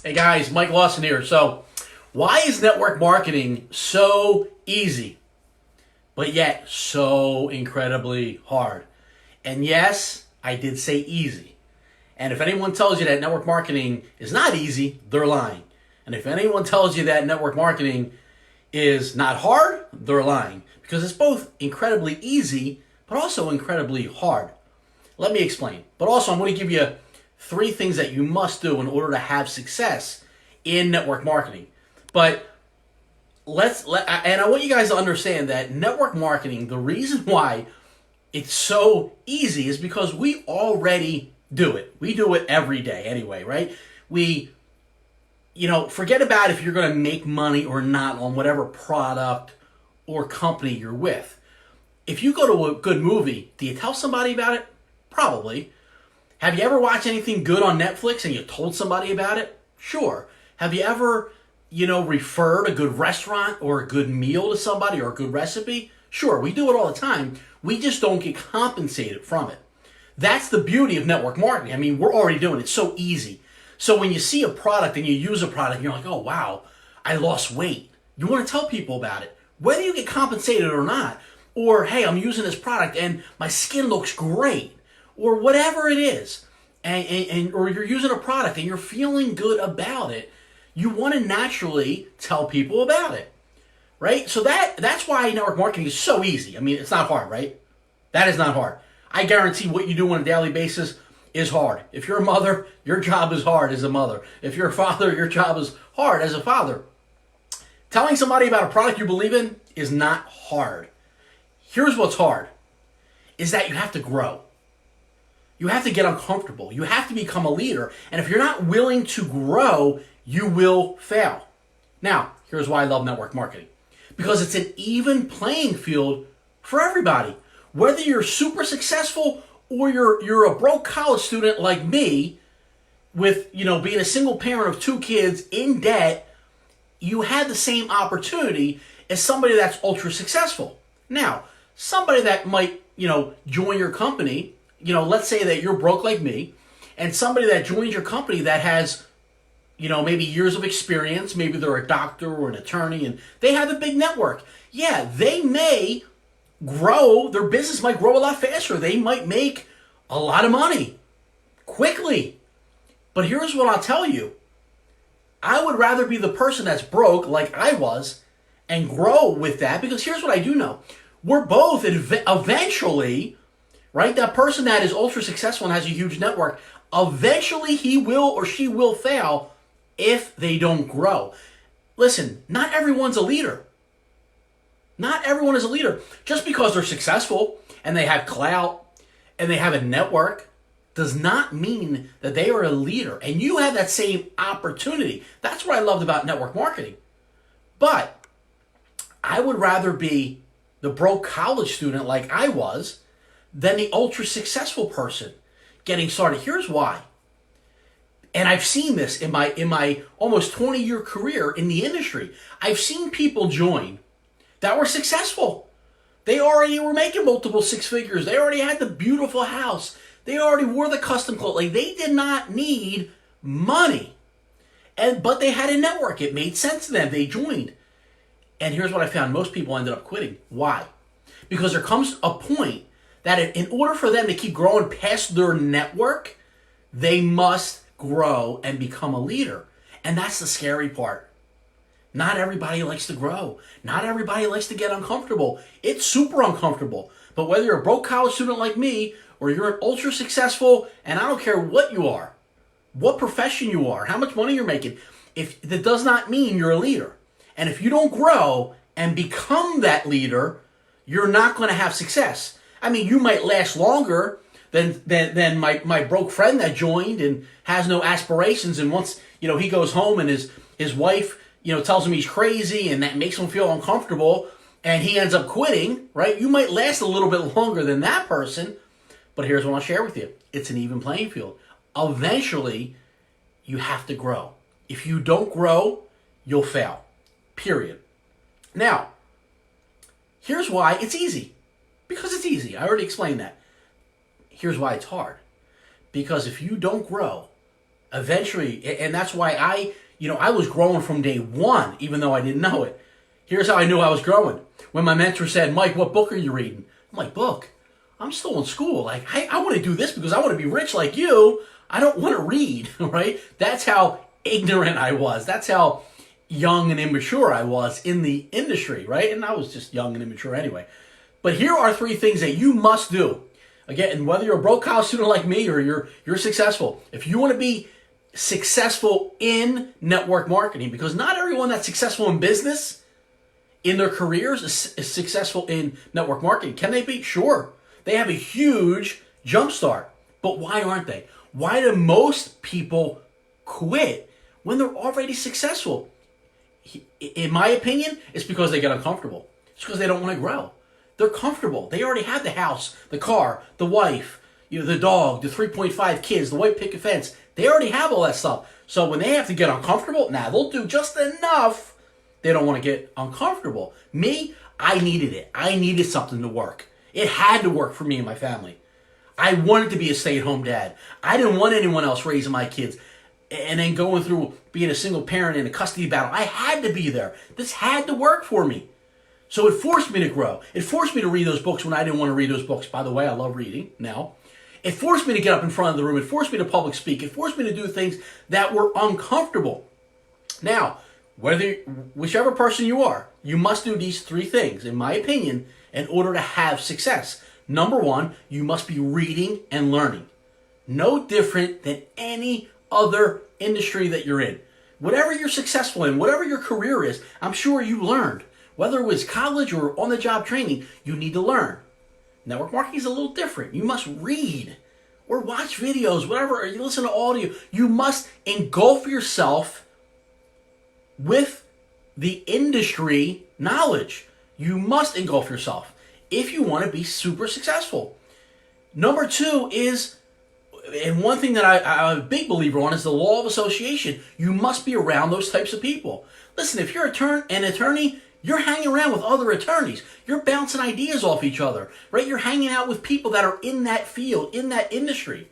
Hey guys, Mike Lawson here. So, why is network marketing so easy, but yet so incredibly hard? And yes, I did say easy. And if anyone tells you that network marketing is not easy, they're lying. And if anyone tells you that network marketing is not hard, they're lying. Because it's both incredibly easy, but also incredibly hard. Let me explain. But also, I'm going to give you 3 things that you must do in order to have success in network marketing. But I want you guys to understand that network marketing, the reason why it's so easy is because we already do it. We do it every day anyway, right? Forget about if you're going to make money or not on whatever product or company you're with. If you go to a good movie, do you tell somebody about it? Probably. Have you ever watched anything good on Netflix and you told somebody about it? Sure. Have you ever, referred a good restaurant or a good meal to somebody or a good recipe? Sure, we do it all the time. We just don't get compensated from it. That's the beauty of network marketing. I mean, we're already doing it. It's so easy. So when you see a product and you use a product, you're like, oh, wow, I lost weight. You want to tell people about it, whether you get compensated or not. Or, hey, I'm using this product and my skin looks great. Or whatever it is. Or you're using a product and you're feeling good about it. You want to naturally tell people about it, right? So that's why network marketing is so easy. I mean, it's not hard, right? That is not hard. I guarantee what you do on a daily basis is hard. If you're a mother, your job is hard as a mother. If you're a father, your job is hard as a father. Telling somebody about a product you believe in is not hard. Here's what's hard, is that you have to grow. You have to get uncomfortable. You have to become a leader. And if you're not willing to grow, you will fail. Now, here's why I love network marketing. Because it's an even playing field for everybody. Whether you're super successful or you're a broke college student like me, with being a single parent of 2 kids in debt, you have the same opportunity as somebody that's ultra successful. Now, somebody that might, join your company, let's say that you're broke like me, and somebody that joins your company that has, maybe years of experience, maybe they're a doctor or an attorney, and they have a big network. Yeah, they may grow, their business might grow a lot faster. They might make a lot of money quickly. But here's what I'll tell you. I would rather be the person that's broke like I was and grow with that, because here's what I do know. We're both eventually, right? That person that is ultra successful and has a huge network, eventually he will or she will fail if they don't grow. Listen, not everyone's a leader. Not everyone is a leader. Just because they're successful and they have clout and they have a network does not mean that they are a leader. And you have that same opportunity. That's what I loved about network marketing. But I would rather be the broke college student like I was than the ultra successful person getting started. Here's why. And I've seen this in my almost 20-year career in the industry. I've seen people join that were successful. They already were making multiple 6 figures. They already had the beautiful house. They already wore the custom clothes. Like, they did not need money. But they had a network. It made sense to them. They joined. And here's what I found. Most people ended up quitting. Why? Because there comes a point that in order for them to keep growing past their network, they must grow and become a leader. And that's the scary part. Not everybody likes to grow. Not everybody likes to get uncomfortable. It's super uncomfortable. But whether you're a broke college student like me, or you're an ultra successful, and I don't care what you are, what profession you are, how much money you're making, if that does not mean you're a leader. And if you don't grow and become that leader, you're not going to have success. I mean, you might last longer than my broke friend that joined and has no aspirations, and once he goes home and his wife tells him he's crazy, and that makes him feel uncomfortable, and he ends up quitting, right? You might last a little bit longer than that person, but here's what I'll share with you. It's an even playing field. Eventually, you have to grow. If you don't grow, you'll fail. Period. Now, here's why it's easy. Because it's easy. I already explained that. Here's why it's hard. Because if you don't grow, Eventually, and that's why I was growing from day one, even though I didn't know it. Here's how I knew I was growing. When my mentor said, Mike, what book are you reading? I'm like, book? I'm still in school. Like, I want to do this because I want to be rich like you. I don't want to read, right? That's how ignorant I was. That's how young and immature I was in the industry, right? And I was just young and immature anyway. But here are 3 things that you must do. Again, whether you're a broke college student like me or you're successful, if you want to be successful in network marketing, because not everyone that's successful in business, in their careers, is successful in network marketing. Can they be? Sure. They have a huge jump start. But why aren't they? Why do most people quit when they're already successful? In my opinion, it's because they get uncomfortable. It's because they don't want to grow. They're comfortable. They already have the house, the car, the wife, the dog, the 3.5 kids, the white picket fence. They already have all that stuff. So when they have to get uncomfortable, they'll do just enough. They don't want to get uncomfortable. Me, I needed it. I needed something to work. It had to work for me and my family. I wanted to be a stay-at-home dad. I didn't want anyone else raising my kids. And then going through being a single parent in a custody battle, I had to be there. This had to work for me. So it forced me to grow. It forced me to read those books when I didn't want to read those books. By the way, I love reading now. It forced me to get up in front of the room. It forced me to public speak. It forced me to do things that were uncomfortable. Now, whichever person you are, you must do these 3 things, in my opinion, in order to have success. Number 1, you must be reading and learning. No different than any other industry that you're in. Whatever you're successful in, whatever your career is, I'm sure you learned. Whether it was college or on-the-job training, you need to learn. Network marketing is a little different. You must read or watch videos, whatever, or you listen to audio. You must engulf yourself with the industry knowledge. You must engulf yourself if you want to be super successful. Number 2 is, and one thing that I'm a big believer on, is the law of association. You must be around those types of people. Listen, if you're an attorney, you're hanging around with other attorneys. You're bouncing ideas off each other, right? You're hanging out with people that are in that field, in that industry,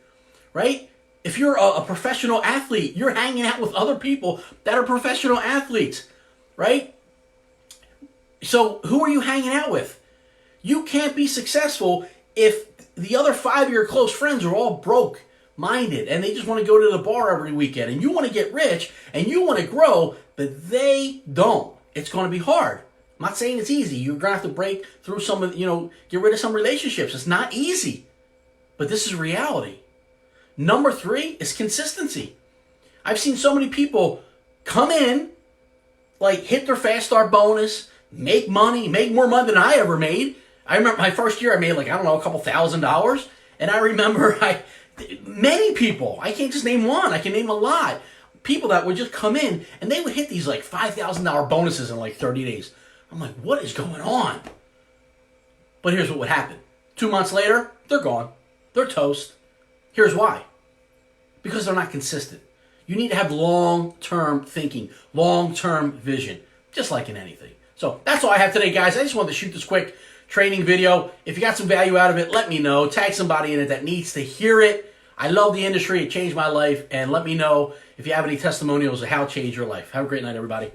right? If you're a professional athlete, you're hanging out with other people that are professional athletes, right? So who are you hanging out with? You can't be successful if the other 5 of your close friends are all broke-minded and they just want to go to the bar every weekend, and you want to get rich and you want to grow, but they don't. It's going to be hard. I'm not saying it's easy. You're going to have to break through some of, get rid of some relationships. It's not easy, but this is reality. Number 3 is consistency. I've seen so many people come in, hit their fast start bonus, make money, make more money than I ever made. I remember my first year I made a couple $1,000. And I remember many people, I can't just name one, I can name a lot. People that would just come in and they would hit these $5,000 bonuses in 30 days. I'm like, what is going on? But here's what would happen. 2 months later, they're gone. They're toast. Here's why. Because they're not consistent. You need to have long-term thinking, long-term vision, just like in anything. So that's all I have today, guys. I just wanted to shoot this quick training video. If you got some value out of it, let me know. Tag somebody in it that needs to hear it. I love the industry. It changed my life. And let me know if you have any testimonials of how it changed your life. Have a great night, everybody.